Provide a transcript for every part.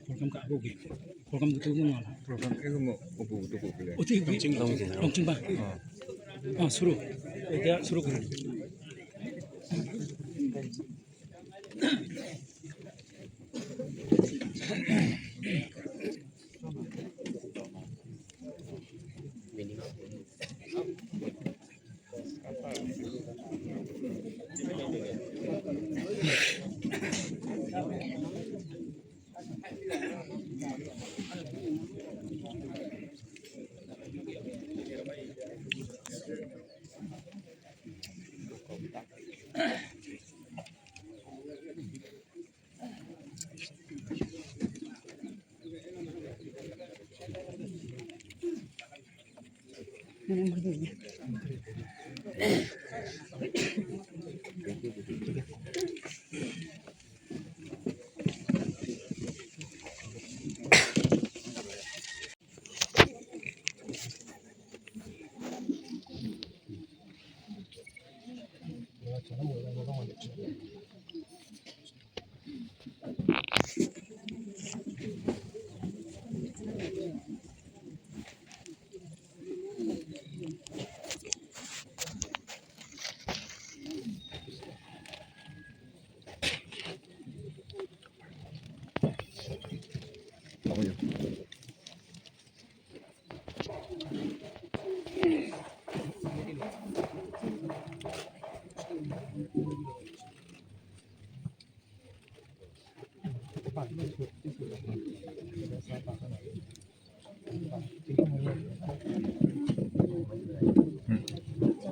Program ka abogi. Program betul mana? Program itu mau tubuh pilih. Oh itu langsung bang. Ah suruh. Dia suruh kan.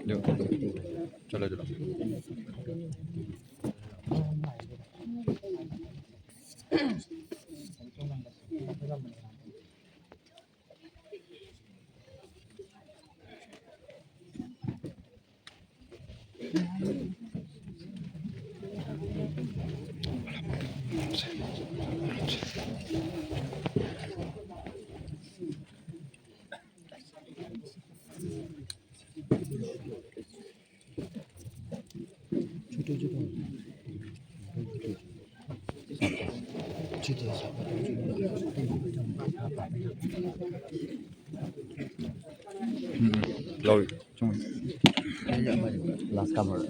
Yuk, coba dulu. Rồi, chung last cover.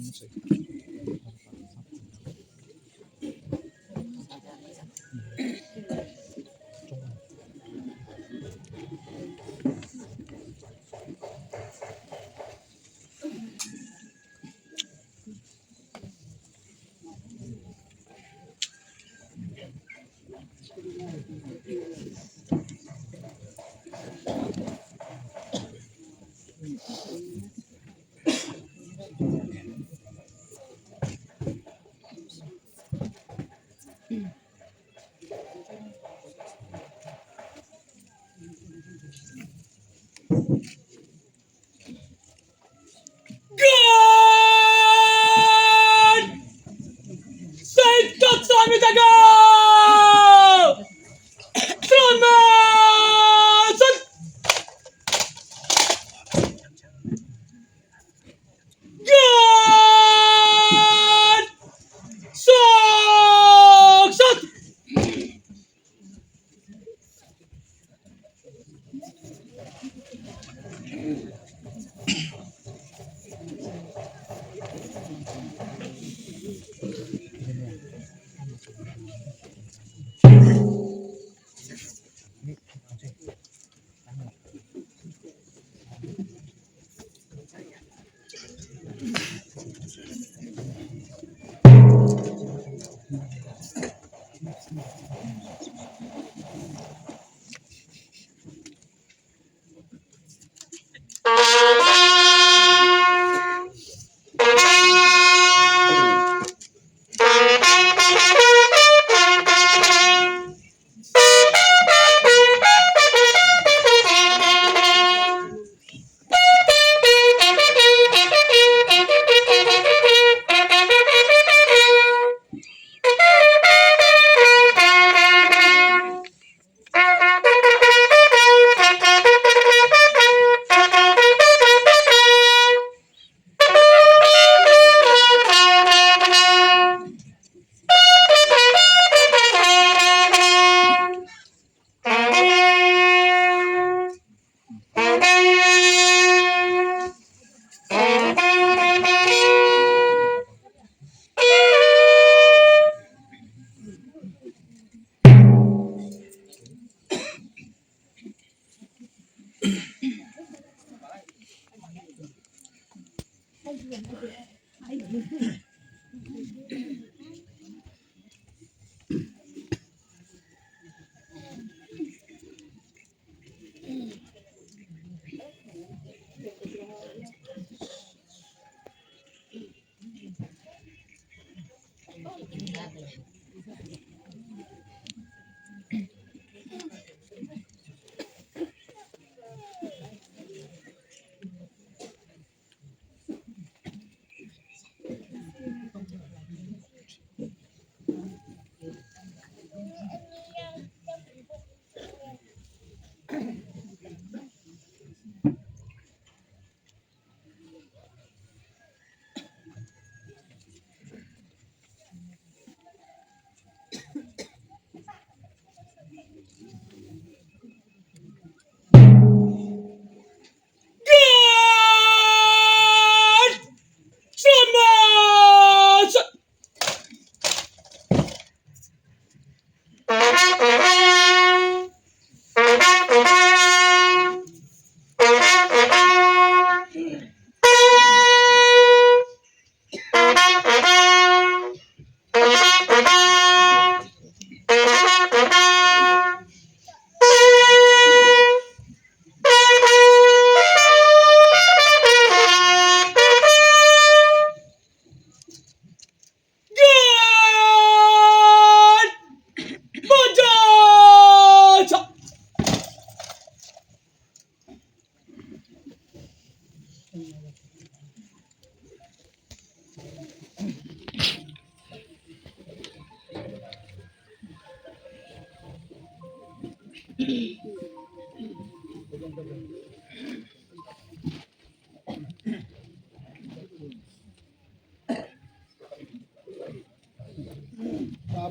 YouTube.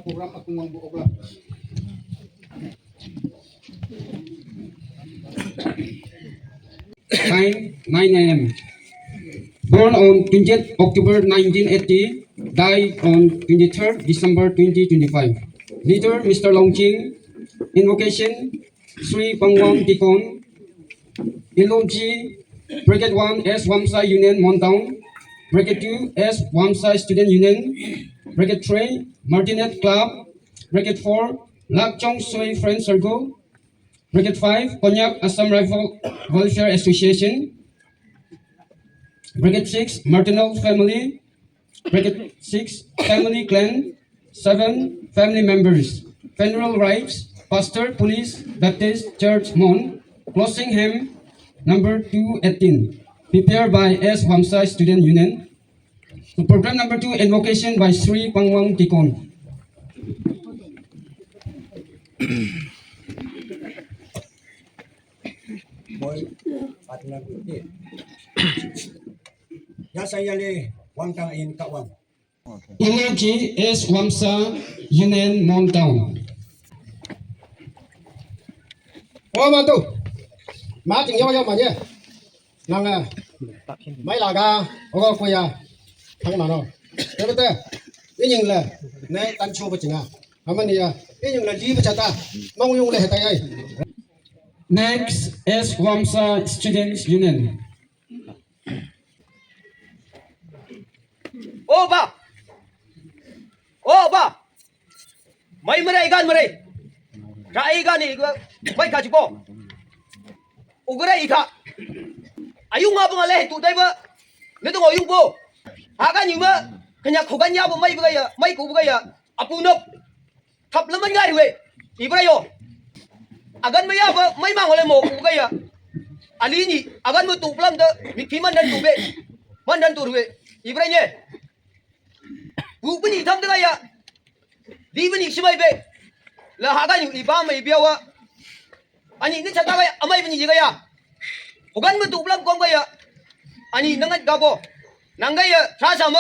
program aku ngomong buok lah. 9 a.m. Born on 20th October 1980, died on 23rd December 2025. Leader Mr. Longqing. Invocation Sri Pangwang Tikon. Ilomji Brigade 1 S Wamsai Union Montown. Brigade 2 S Wamsai Student Union. Brigade 3 Martinet Club. Brigade 4 Lak Chong Sui Friends Circle. Brigade 5 Konyak Assam Rifle Welfare Association. Brigade 6 Martinal Family. Brigade 6 Family Clan. 7 Family Members. Funeral Rites. Pastor Police Baptist Church Mon. Closing Hymn number 218. Prepared by S Wamsai Student Union. So program number 2 Invocation by Sri Pangwang Tikon. Boy, partner ko ya saya le wang tang in ka wang. Energy S Wamsa Union Montown. Oh mà tu, má chừng nhau mà nhé, nàng à, mấy là ga, ô cô ya, thằng nào nó, thế bây giờ, cái những là, này tan chua với chừng à, mà này à, cái những là gì với ta, mong dùng lại tay ấy. Next is Wamsa Students Union. Ô ba, mấy mới đây gan mới đây, cái gan này mấy cả chục bộ, ô cái này cả, ayung apa ngaleh tu tay ba, nếu tôi ngồi yung po, aga như mà, cái nhà khổ gan nhau mấy bây giờ, mấy cụ bây giờ, apu nộp, thập lắm mấy ngày rồi, ý bây giờ, agan mấy apa, mấy mang ngaleh mo cụ bây giờ, ali ni, agan mo tu pelam tu, mikir man dan tu be, man dan tu be, ý bây giờ. Vụ bên gì thăm thế này à? Đi bên gì xem ai về? Là hạ cái những đi ba mấy biểu à? Anh nhìn cái chắc cái à mấy bên gì cái à? Hồ gan mới tụ lắm con cái à? Anh nhìn năng cái bộ, năng cái ra sao mà?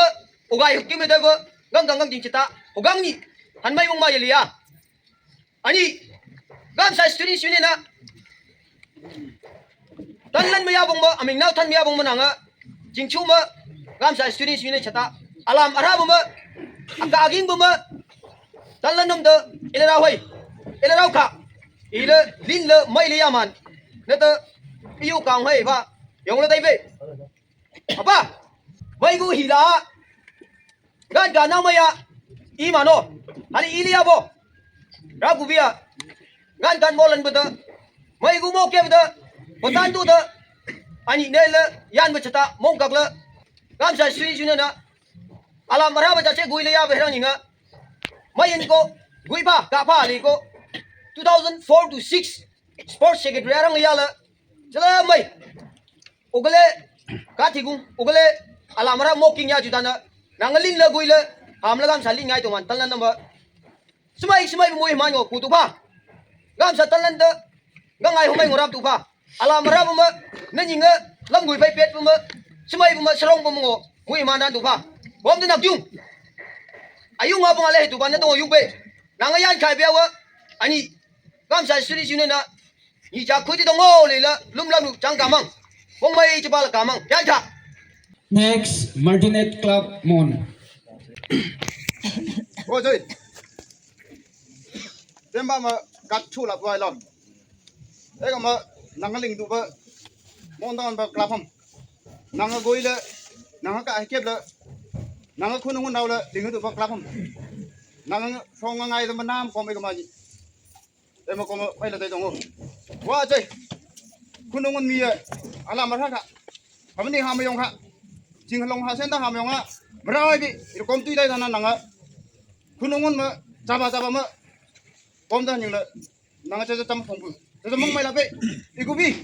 Hồ gai học kiếm về đây vợ, găng chính chết ta. Hồ gan nhỉ? Hắn mấy mong mai gì à? Anh nhìn, gam sai student này na. Tan lần mấy abong mà, mình nào tan mấy abong mà năng à? Chính chú mà, gam sai student này chết ta. Alam Arab mà ang kaaging buma talan nom de ilaraw hoy ilaraw ka ile lin le mai le yaman nete iu kang hoy ba yong le dai be apa mai gu hila gan ga na maya i mano ani ilia bo ra gu bia gan molan beta mai gu mo ke beta botan tu de ani ne le yan bechata mong gak le gam sa sri juna na alam marah baca cek gui leya berang ninga, main ko gui pa kapa li ko 2004 to 6 sports secretary arang leya la, jala mai, ogale katigung ogale alam marah moking ya juta na, nangalin la gui la, hamla gam salin ngai tuman talan namba, semai mui manyo kutu pa, gam sa talan de, gangai humai ngorap tu pa, alam marah buma, neninga lam gui pai pet buma, semai buma serong buma ngo, mui manan tu pa. Bom tu nak jung, ayung apa ngaleh tu pan tu ayung be, nangayan kai biawa, ani, kam saya suri sini na, ni jak kuji dongo le la, lum jang kamang, bom mai cepal kamang, yan ka. Next, Martinet Club Mon. Ôi trời, đêm ba mà cắt chu lập vài lần, đấy còn mà nàng linh tụ vợ, mong tao vào club không, nàng gối là, nàng cả kiếp là. Nang aku nunggu naula dengan tu baklapam. Nang song ngai tu menam komai kemari. Ema komai pai latai tunggu. Wah cai, kunungun mia alam mereka. Kami ni hamayong ha. Jing long hasen dah hamayong ha. Berawai bi, itu kom tu idai tanah nanga. Kunungun me, jaba me. Kom dah nyula. Nanga cai cai tam kompu. Cai mong mai lape. Iku bi.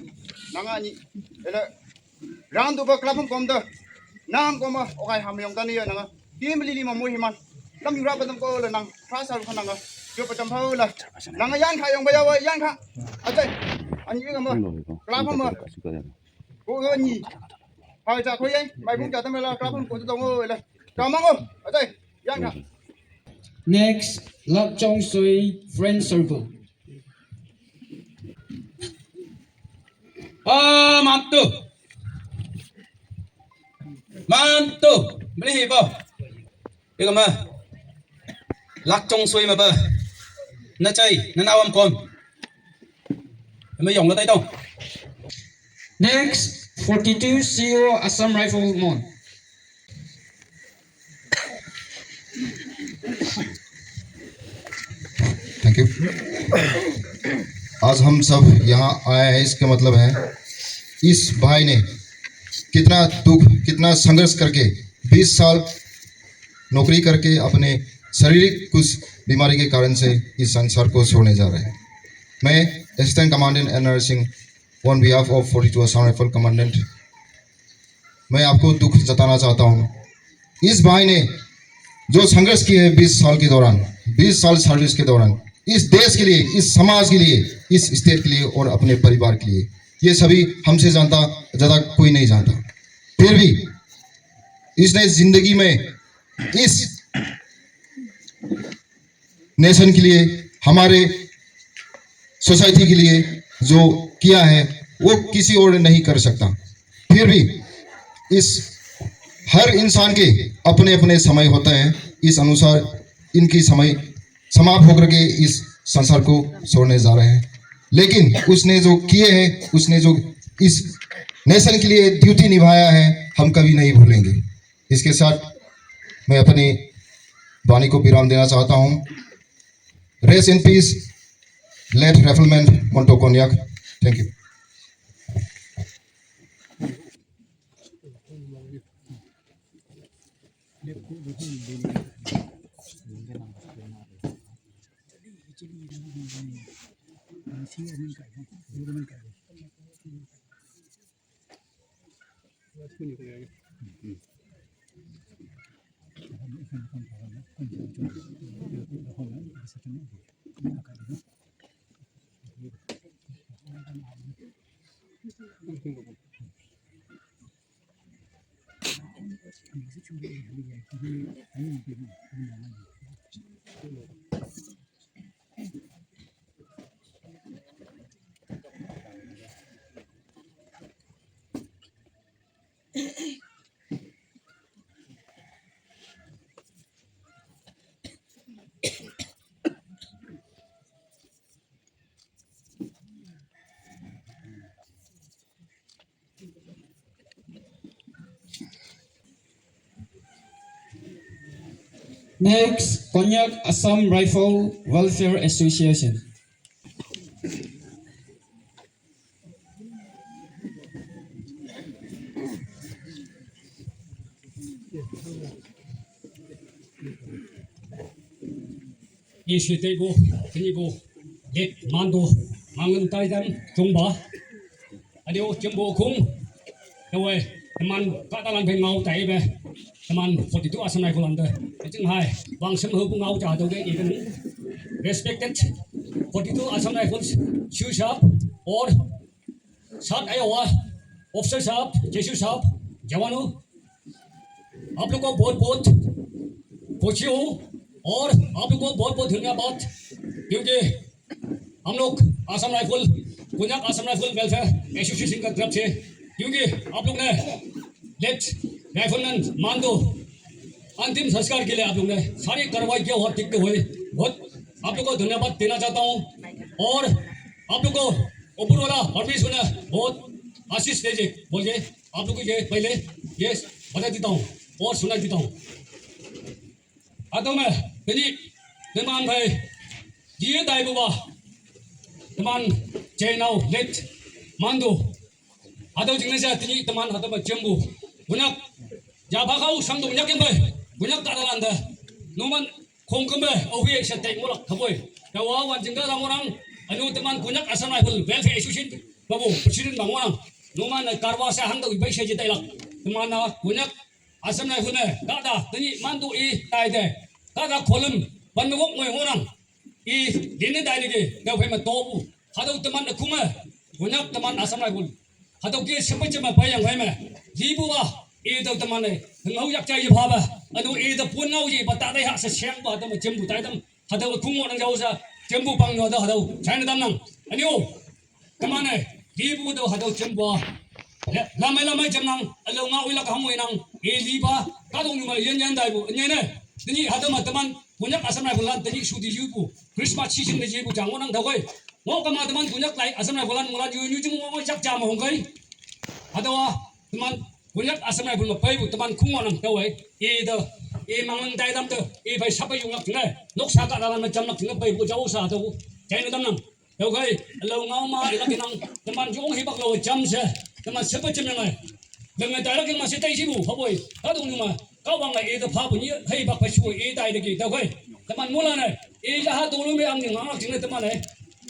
Nanga ni, ele round to the club from the Nam Goma, okay, Hamyong Dania, Team Lily Mohiman, Lam Rabadam Gola, Nang, Trasa Hananga, Jopatam Hola, Nanga Yanka, Yonga, Yanka, I say, and you know, Clapham, Goni, Haja Koye, my book, Katamela, Clapham, go to the world, Kamango, I say, Yanka. Next, Lak Chong Sui Friend Circle. Mantu, beli apa? Ikan mah, lak trong xuôi mà bơ, na chơi, na nào am con, mới dùng nó tay đâu. Next, 42 CO Assam Rifleman. Thank you. आज हम सब यहाँ आए हैं, इसका मतलब है इस भाई ने कितना दुख, कितना संघर्ष करके 20 साल नौकरी करके अपने शारीरिक कुछ बीमारी के कारण से इस संसार को छोड़ने जा रहे हैं। मैं assistant commandant N Singh on behalf of 42 Assam rifle commandant, मैं आपको दुख जताना चाहता हूँ। इस भाई ने जो संघर्ष किए हैं 20 साल के दौरान, 20 साल सर्विस के दौरान, इस देश के लिए, इस समाज के लिए, इस स्टेट के लिए और अपने परिवार के लिए, ये सभी हमसे जानता ज़्यादा कोई नहीं जानता। फिर भी इसने जिंदगी में इस नेशन के लिए, हमारे सोसाइटी के लिए जो किया है वो किसी और नहीं कर सकता। फिर भी इस हर इंसान के अपने अपने समय होता है, इस अनुसार इनकी समय समाप्त होकर के इस संसार को छोड़ने जा रहे हैं। लेकिन उसने जो किए हैं, उसने जो इस नेशन के लिए ड्यूटी निभाया है, हम कभी नहीं भूलेंगे। इसके साथ मैं अपनी वाणी को विराम देना चाहता हूँ। Rest in peace late rifleman Monto Konyak. Thank you. Next, Konyak Assam Rifle Welfare Association. Isu tebo, tebo, let mando, mangun taidan, jumba, adio jumbo kung, away, the man Catalan Pengau Taibe, the man 42 Assam Rifle under, it's high, Wang Sam Hopung out out of it, even respected 42 Assam Rifles, shoe shop, or shot Iowa, officer shop, Jesu shop, Javanu, आप लोग को बहुत खुशी हो और आप लोग को बहुत धन्यवाद, क्योंकि हम लोग Assam rifle Konyak Assam rifle welfare association का तरफ से, क्योंकि आप लोग ने लेट राइफलमैन मांडो अंतिम संस्कार के लिए आप लोग ने सारी कार्रवाई किया और टिकते हुए बहुत आप लोग को धन्यवाद देना चाहता हूँ। और आप लोग को ऊपर वाला परमेश्वर ने बहुत आशीष दीजिए बोल के आप लोग को ये पहले ये बता देता हूँ और सुना देता हूँ। मैं teman भाई dia dai buba teman channel let mando atau jenisnya tini teman atau jembu banyak jaba kau samdo banyak yang baik banyak tak ada landa noman kongkembe ohi setek mulak kaboi kawan jengga orang anu teman banyak asam rifle welfare association babu presiden bang orang Numan karwa sa hang dau bai se jitai lak. Tumana punyak asam nai hune kada tani mandu I tai de. Kada kolum ban ngok ngoi ngonang. I dine dai de dau phai ma tobu. Hadau teman kuma punyak teman asam nai hun. Hadau ke sepai cema bayang phai ma. Jibu wa I dau teman nai ngau yak chai pha ba. Anu I da pun ngau ji ba ta dai ha se siang ba da ma jembu tai dam. Hadau kungo nang jau sa jembu bang no da hadau chai na dam nang. Aniu teman nai jibu do hadau jembu lamai lamai jamnang alo nga uila ka hamoi nang eliba ka dong ma yen yan dai bu ne ni hada ma taman punyak asam nai bulan tani sudi yubu Christmas season ne jibu jangon nang dawai mo ka ma taman punyak lai asam nai bulan mulan yu yu jing mo jak jam hong kai adawa taman punyak asam nai bulan pai bu taman khungo nang dawai e mangang dai dam de e bai sabai yung lak ne nok sa ka dalan ma jam lak ne pai bu jau sa do jai na dam nang đâu cái lâu ngao mà là cái năng tụi mình cũng hay bắt đầu chăm se tụi mình sẽ bắt chămยังไงlần này đại là cái mà sẽ tay chỉ bù không vậy các đồng nhưng mà các bạn này ấy tập phá bùn nhớ hay bắt phải chui ấy đại được gì đâu cái tụi mình muốn là này ấy ra hát đồ luôn mấy ăn những ăn chính là tụi mình này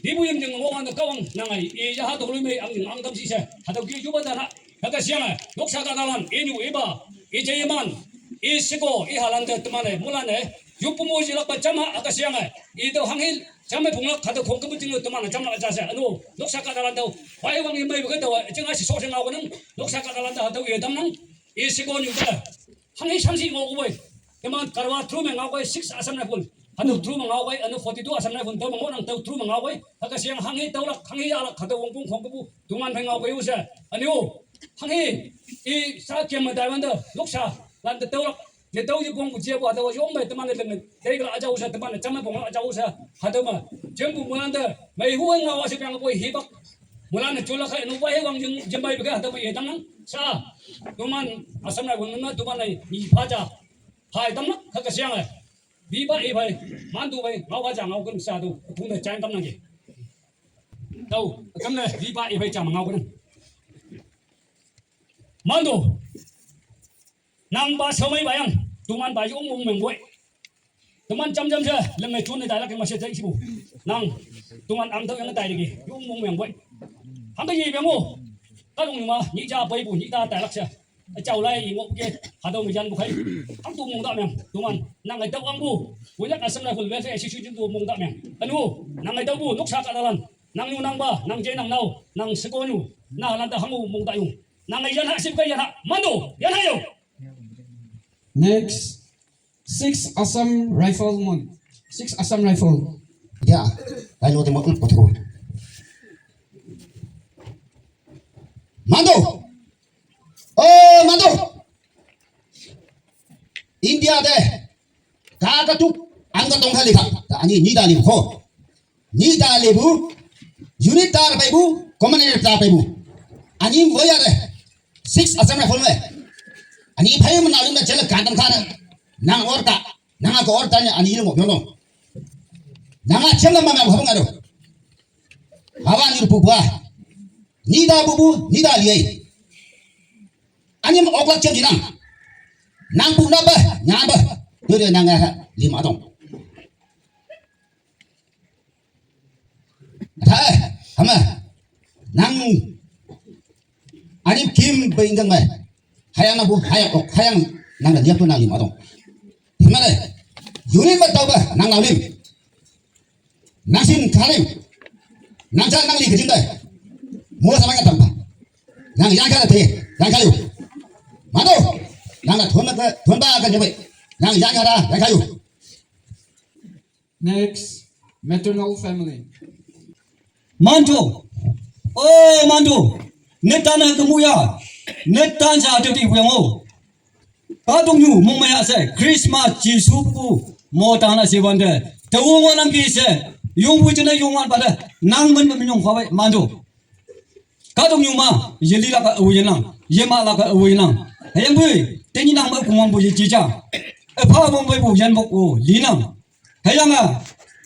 đi bùi những ngon ăn được các bạn này ấy ra hát đồ luôn mấy ăn những ăn tâm gì se hạt đầu kia chú bắt ra hạt cái xiang này lúc sau cái dalan ấy nhiều ấy ba ấy chơi man ấy siko ấy hà lan được tụi mình này muốn là này giúp bùn mồi gì là bắt chăm hạt cái xiang này ấy đâu hàng hết 잠에 봉락 가도 공급을 찍는 동안은 잠나가 자세 아노 녹사가 달한다고 와이왕이 뭐 이거 또 정아시 소생 나오고는 녹사가 달한다 하다고 예 담는 이 시고 뉴다 한이 상시 오고이 그만 가르와 트루면 나오고 6 아삼나군 한도 트루면 나오고 어느 42 아삼나군 더 뭐는 더 트루면 나오고 아까 시ang 항이 떠락 항이 알아 가도 공공 공급부 동안 팽하고 요새 아니요 항이 이 사케만 다만도 녹사 란데 떠락 ये तो ये Bong जिया को आता वो यों में तमाने लेने तेरे का आजा उसे तमाने चम्मे बोंग आजा उसे हाथों में जम्बू मुलांडे मैं हुआ ना वासे प्यांग कोई हिबक मुलांडे चोला का नुबा है वांग जम्बाई बगे हाथों में ये तमन सा तुमान असम ना गुन्ना तुमान नहीं निभाजा हाय तमन खक सियांग है बीबा ए भाई मानदू भाई गाँव बाजा गाँव कन साधु तुमने चाय तमन के तो कमने बीबा ए भाई चाम गाँव कन मानदू nang ba somai bayang tuman ba yung mong mengwe tuman cham cham se leng ngai chun dai la ke ma se chai sibu nang tuman ang thau yang dai de yung mong mengwe hang cái gì be mo ka dong ma ni ja bai bu ni ta dai lak se chau lai ngo ke ha do mi jan bu khai hang tu mong da meng tuman nang ngai tau ang bu bu yak asam lai hul ve se si chu jin tu mong da meng anu nang ngai tau bu nok sa ka dalan nang nu nang ba nang je nang nau nang siko nu na lan ta hamu mong da yung nang ngai yan ha sip kai yan ha mando yan ha yo. Next, 6 Assam Riflemen. 6 Assam Rifle. Ya, lalu tembak petrol. Mando, oh Mando, India deh, kakak tu angkat tongkat lika, ani ni dah lebu, unit tar pebu, commander tar pebu, ani boleh deh, 6 Assam Riflemen. Ani payah menarik nak jalan kantam kana, nang orta, nang aku ortanya ani ilmu biolong, nang acem mana apa ngado, hawa ni rupu buah, ni dah bubu, ni dah liai, ani oklak cem jinang, nang bu napa, nyamba, dia nang 5 dong, thay, hama, nang, ani kim beinggang mai. hayang nabu hayang nang dia pun nang 5 dong. Gimana? Unit betul bah nang naulim, nang sim kalim, nang jalan nang li kerja dah. Mua sama kata apa? Nang yang kata teh, yang kayu. Mado, nang tuan ba kan jemai, nang yang kayu. Next, maternal family. Mandu, oh Mandu, netan kemuya, netan sa ati yang o. Padung yu mong maya se Christmas jisupu mo tana si bande. Tawong nang kise, yung wujud na yung wan pada nang men menyong kawai Mandu. Kadung yu ma yeli la ka uwi nang, yema la ka uwi nang. Hayang bui, tenyi nang ma kumang bu jija. Pa bong bu yan bok o linang. Hayang a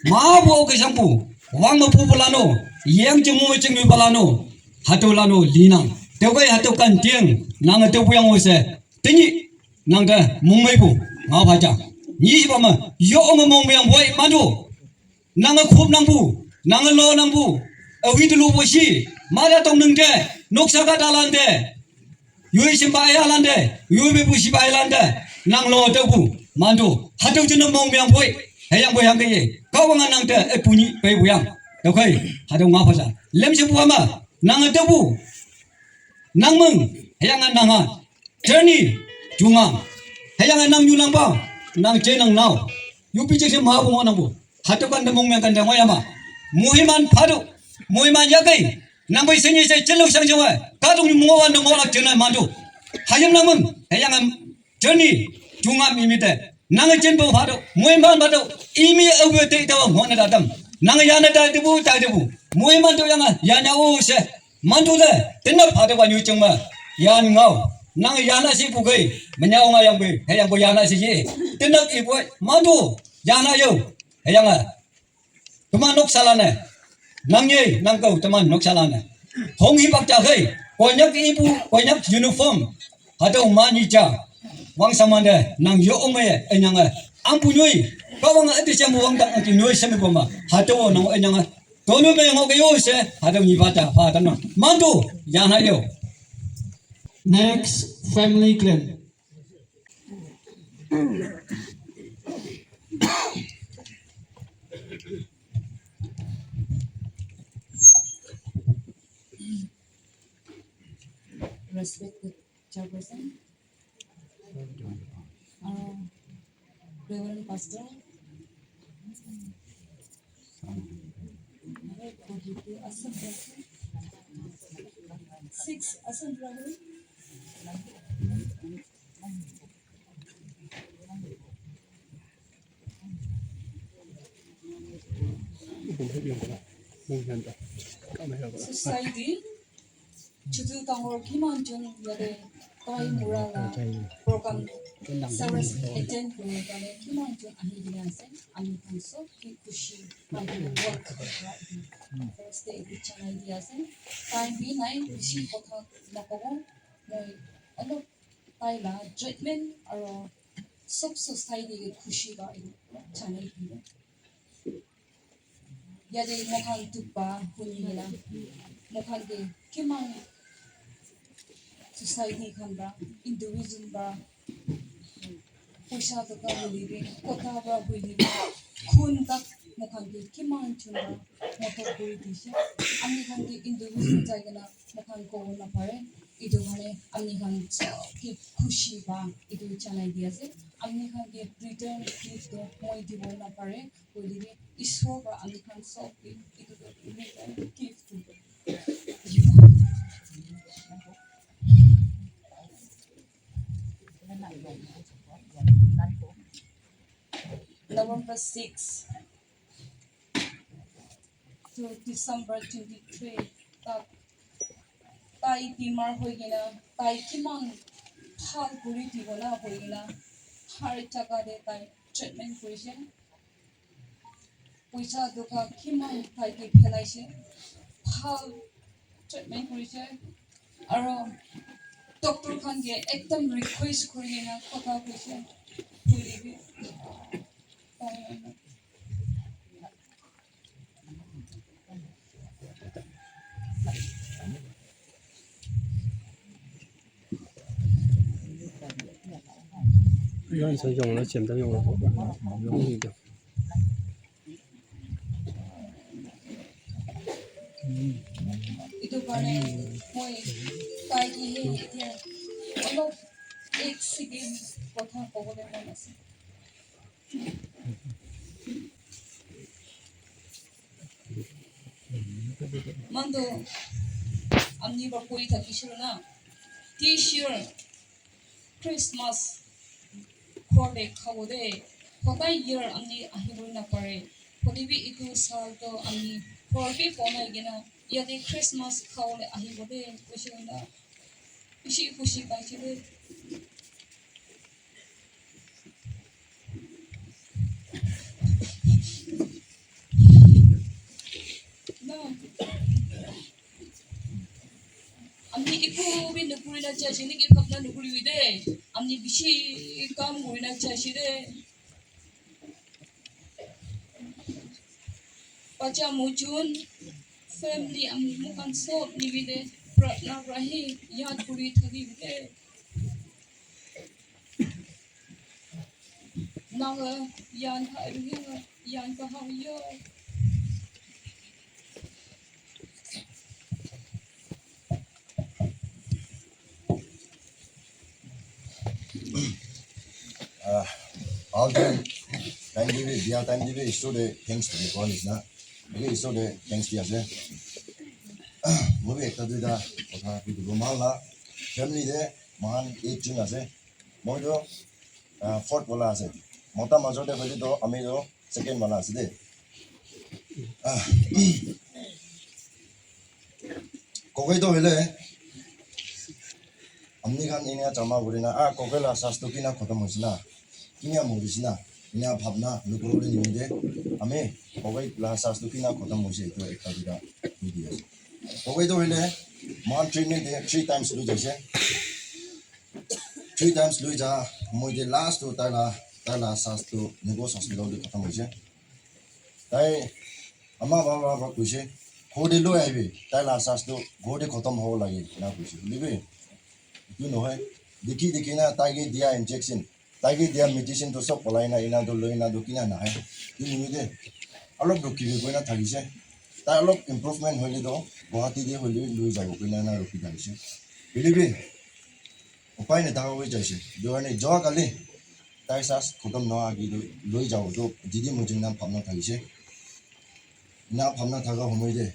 ma bu ke sampu, wang ma pu bulano, yang jemu jemu balano, hatolano linang. Tewai hato kan tiang, nang tewu yang ose. Tenyi nang da mong mai bu, ngau baca. Ni ba ma yo ma mong yang boy Mandu. Nang khop nang bu, nang lo nang bu. awi dulu bosi mada tong nengde noksa ka dalande yoi simba ayalande yoi be bosi ba ayalande nang lo tabu mando hatu jeno mong biang boy hayang boy hang ye kau wangan nang te punyi pe buyang dokai hadu nga phasa lem se buama nang tabu nang meng hayang nang ha journey junga hayang nang yulang ba nang che nang nau yupi je se ma bu nang bu hatu kan de mong biang kan de moyama muhiman phadu muhiman yakai nang bai senyi se chelo sang jawa ka dong ni mo wan ngolak jena mandu hayam nang meng hayang journey junga mimite nang chen bo phadu muhiman phadu imi awe te taw ngona da dam nang yana da debu ta debu muhiman to yang yana o se mandu le tenna phadu wa nyu chungma yan ngau nang yana si bu gai manyao nga yang be hayang bo yana si ye tenna ki bo mandu yana yo hayang tuma nok salane nang ye nang kau teman nok salane hong hi bak ja gai konyak ibu konyak uniform hado mani ja wang samande nang yo ome enyang ampunyoi kawang ati jamu wang dang ati noi sami boma hado nang enyang tonu me ngok yo se hado ni bata pa tan mandu yana yo. Next, family clan. Respected Chairperson, Reverend Pastor, 6 Asan Rahul, Society, Chutu Tangor Kimanjun Yade Toy Murala program Saras attend to Yade Kimanjun Ahidianse, Amikanso, Kikushi, work first day Vichan ideas, time B9, Kishi Kota Nakogo, Moy, ano, Taila, treatment or sub society Kushi by channel. Yade Mokan Tupa, Hunila, Mokan de Kimang society Kanda, individual ba, Pusha the Gavili, Kota ba Huli, Kundak Mokan de Kimang Chunda, Moto Politician, Amikan de individual Jagana, Mokan Go na Pare, Idohane, Amikan keep Kushi ba, Idu Chan ideas, Amikan de return gift to Moi Divo na Pare, Huli. Ishwar ba amikan solve itu return gift to you. November 6 to December 23 tai timar hoigina tai kimang phal puri dibona hoigina har jaga de tai treatment koriছে পয়সা দোকা কিমান তাইকে ফেলাইছে ভাল treatment কৰিছে আৰু doctor খানকে একদম ৰিকুৱেষ্ট কৰি কিনে কথা কৈছে কৰিবি有人使用了，简单用了，容易的。itu কাৰণে মই তাইকে এতিয়া অলপ এক ছেকেণ্ড কথা ক'বলৈ মন আছে মনটো আমি বৰ কৰি থাকিছিলোঁ না this year Christmas ঘৰতে খাব দে সদায় year আমি আহিবই নাপাৰে প্ৰতিবি ইটো চালটো আমি ঘৰতে বনাই কিনে ইয়াতে Christmas খাবলৈ আহিব দে কৈছিল না খুশি খুশি পাইছিলোঁ আমি একো বি নকৰি না চাইছি নেকি ভাবনা নকৰিবি দে আমি বেছি কাম কৰি না চাইছি দে পাঁচা মুজুন family ang mukan sob ni bide pratna rahi yad puri thagi bide naga yan ha ruhinga yan ka hayo all the time give dia time give is so the thanks to the college na okay so the thanks dia se mo be ta da otha pi do mal la family de man 8 jun ase mo do fourth wala ase mota majo de hoje do ami do second wala ase de kokoi do hele amni kan ina chama burina kokela sasto kina khotam hoisina किन्या मोरिसना इना भावना लुकुरोले निमिदे आमे ओगै लासास दुकिना खतम होसे तो एकता दिदा media ओगै तो hele मान training दे 3 times लु जैसे 3 times लु जा मोदे लास्ट तो ताला सास तो नेगोस हॉस्पिटल दे खतम होसे ताई अम्मा बाबा कुसे खोदे लो आइबे ताला सास तो गोदे खतम हो लागे ना कुसे लिबे तू नो है देखी ना तागे दिया इंजेक्शन ताकि दिया मेडिसिन तो सब पलाई ना इना दो लोई ना दो किना ना है ये निमिदे अलग रुकी भी कोई ना थागी से ता अलग इम्प्रूवमेंट होले दो गुवाहाटी दे होले लुई जागो कोई ना रुकी थागी से बिलिबे उपाय ने दागो जैसे जो ने जो काले ताई सास खतम न आगी लुई जाओ तो दीदी मुझे नाम फामना थागी से ना फामना थागा हमई दे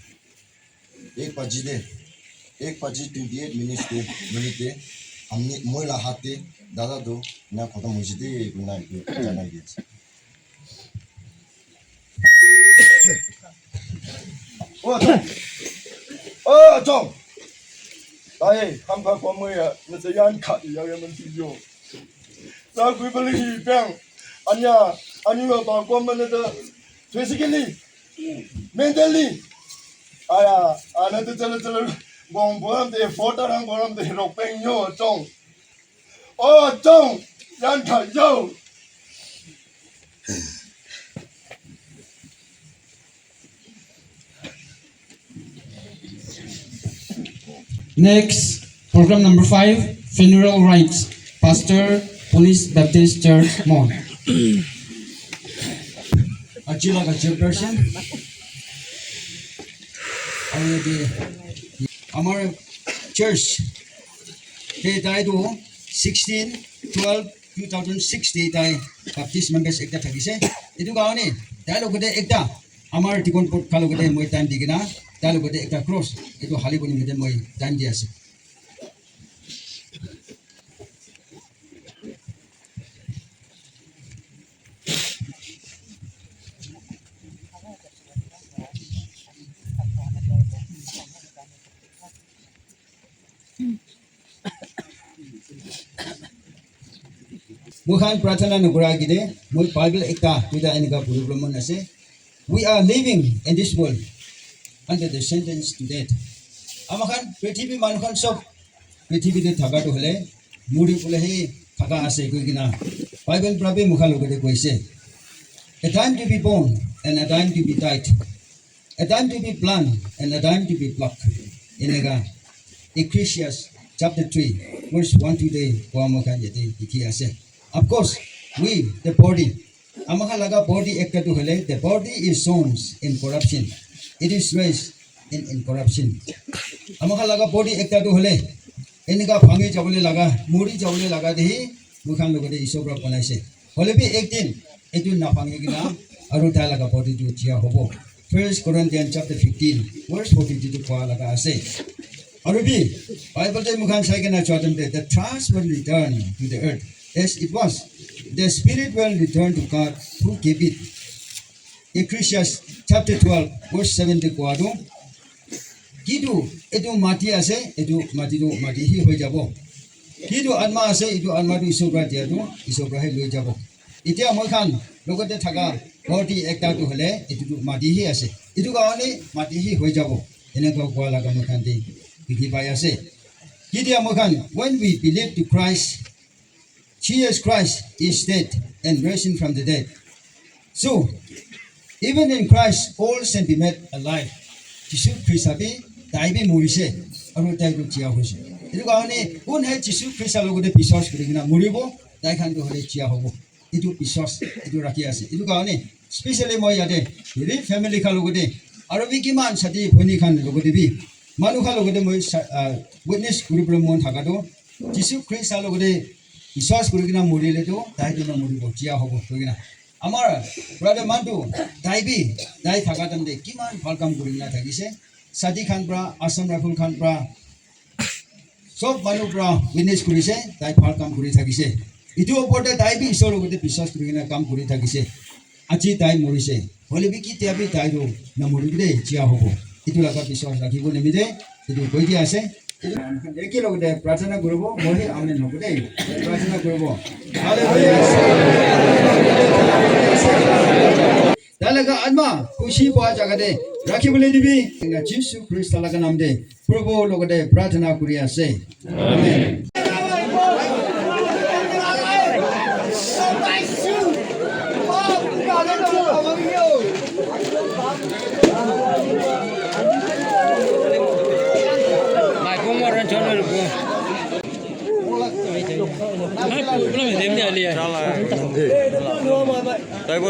1:28 मिनट दे हमने मोइला हाथे दादा दो ना खतम हो जिते गुना जाना है ओ जों ताई हम का कोमया न से यान खा या या मन तियो सा कुई बलि पेंग अन्या बा कोमन द physically mentally आया आना तो चलो बोम बोम दे फोटो रंग बोम दे रोपें यो जों Oh, John, Yanka, yo. Next, program number 5, funeral rites. Pastor, Police Baptist Church, Mon. Achila ka chairperson our church they died 16/12/2006 tai Baptist members ekta thakise etu gaone tai logate ekta amar tikon pot khalogate moi time digina tai logate ekta cross etu hali boni mete moi time di ase Mukhan Pratana Nugura Gide, Mul Bible Ekta, Tuda Eniga Purubramon Ase. We are living in this world under the sentence to death. Amakan, Pritibi Mankan Sok, Pritibi de Tagato Hele, Muri Pulehe, Taga Ase Gugina. Bible Prabe Mukhaluga de Kwese. A time to be born and a time to be died. A time to be planted and a time to be plucked. Enega, Ecclesiastes chapter 3, verse 1 to the Wamokan Yeti, Ikiase. Of course, we, the body, Amakalaga body ekta to hele, the body is sown in corruption. It is raised in incorruption. Amakalaga body ekta to hele, Enika Pangi Javule Laga, Muri Javule Laga dehi, Mukan look at the Isobra Ponase. Holebi 18, Etu Napangina, Aruta Laga body to Chia Hobo. 1 Corinthians chapter 15, verse 42 to Kualaga say. Arubi, Bible Mukan Sagan the trust will return to the earth. As it was, the spirit will return to God who gave it. Ecclesiastes chapter 12, verse 7 to Kuado. Kidu, etu mati ase, etu mati hi hoi jabo. Kidu anma ase, etu anma du isobra diadu, isobra he loi jabo. Itia mokan, logote thaga, body ekta tu hele, etu mati hi ase. Etu kaone mati hi hoi jabo. Eneka kuala kamokan de, bigi bayase. Kidia mokan, when we believe to Christ, Jesus Christ is dead and risen from the dead. So, even in Christ, all can be made alive. जिसु ख्रिस्टाबी दाइबे मुरिसे अरु दाइबो जिया होसे इदु गावने उन है जिसु ख्रिस्टा लोगोदे विश्वास करिगिना मुरिबो दाइखान को हरे जिया होबो इदु विश्वास इदु राखि आसे इदु गावने स्पेशली মই यादे रि फैमिली खा लोगोदे अरु बिकिमान साथी भनि खान लोगोदे बि मानु खा लोगोदे মই विटनेस गुरुब्रम मन थागादो जिसु ख्रिस्टा लोगोदे विश्वास करिगिना मुरिलेदो दाइदो मुरिबो जिया होबो करिगिना आमार ब्रादार मानदु दाइबि दाइ थागादम दे किमान ভাল কাম करिगिना थागिसे साथी खानब्रा आसाम राइफल खानब्रा सब मानुब्रा विटनेस करिसे दाइ ভাল কাম करि थागिसे इटु ओपरते दाइबि इसोर लोगोदे विश्वास करिगिना काम करि थागिसे আজি दाइ मरिसे हले बि कितियाबि दाइदो न मरिबे जिया होबो इटु लागा विश्वास राखिबो निमिदे इटु गइदि आसे एके लोगोदे प्रार्थना करबो मोहि आमेन होबो दे प्रार्थना करबो हालेलुया दालगा आत्मा खुशी बा जगदे राखिबले दिबि जिसु ख्रिस्ट लागा नाम दे प्रभु लोगोदे प्रार्थना करि आसे आमेन Taibo.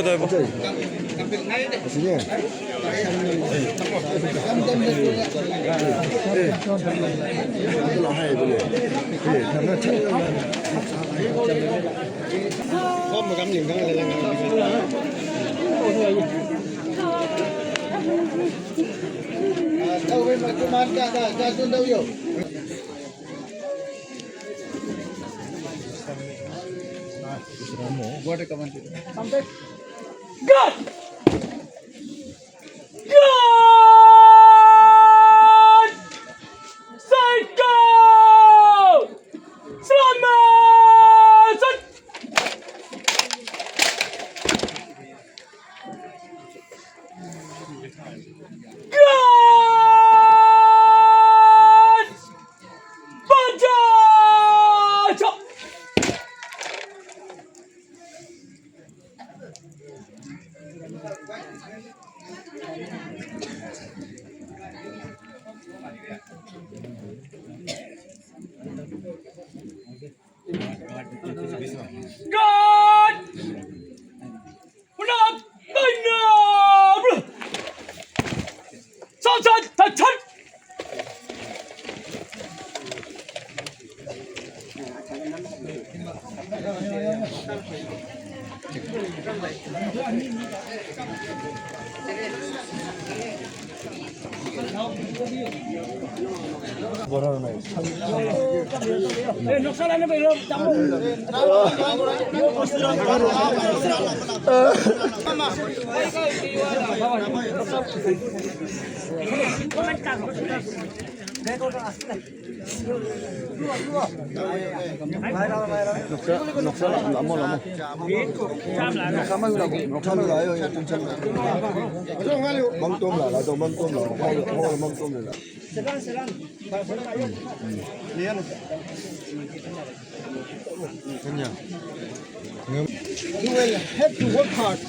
You will have to work hard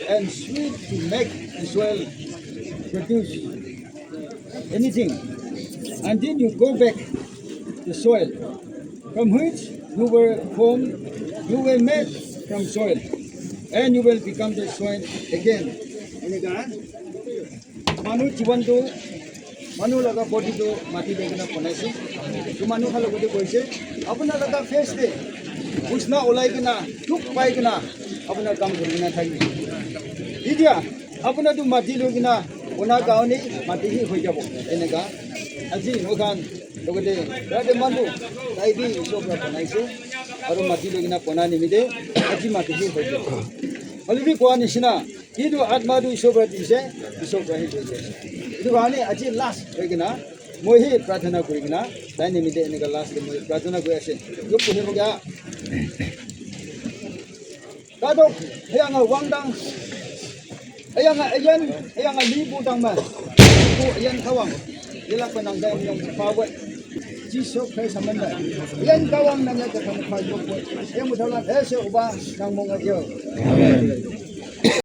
and sweet to make the soil produce anything. And then you go back to soil from which you were formed, you were made from soil, and you will become the soil again. Manu Chivanto, Manu Laga Potito, Mati Degana Ponesi, to Manu Halagote Boise, Abuna Laga face day, Usna Olaigana, Tuk Paigana, Abuna Kamburina Tagi. Idia, Abuna to Mati Lugina, Una Gauni, Mati Hujabo, Enega, Aji Mogan, Logade, Rade Mandu, Taibi, Sobra Ponaiso, Aru Mati Lugina Ponani Mide, Aji Mati Hujabo. Olivi Kwanishina, Idu Atmadu Sobra Dise, Sobra Hujabo. Itu kali aji last begina, mohi प्रार्थना करेगिना, दाइन निमित्ते इनका last के मोहि प्रार्थना करे ऐसे, जो पुणे हो गया, कादो, हेयांगा वांगदांग, हेयांगा लीबुदांग में, हेयांग खावांग, ये लाख पेनांगा yang पावे, जिसो कहीं समझना, हेयांग खावांग नंगे तो हम खाई लोग, ये मुझे लगा ऐसे उबा नंग मोंगा जो.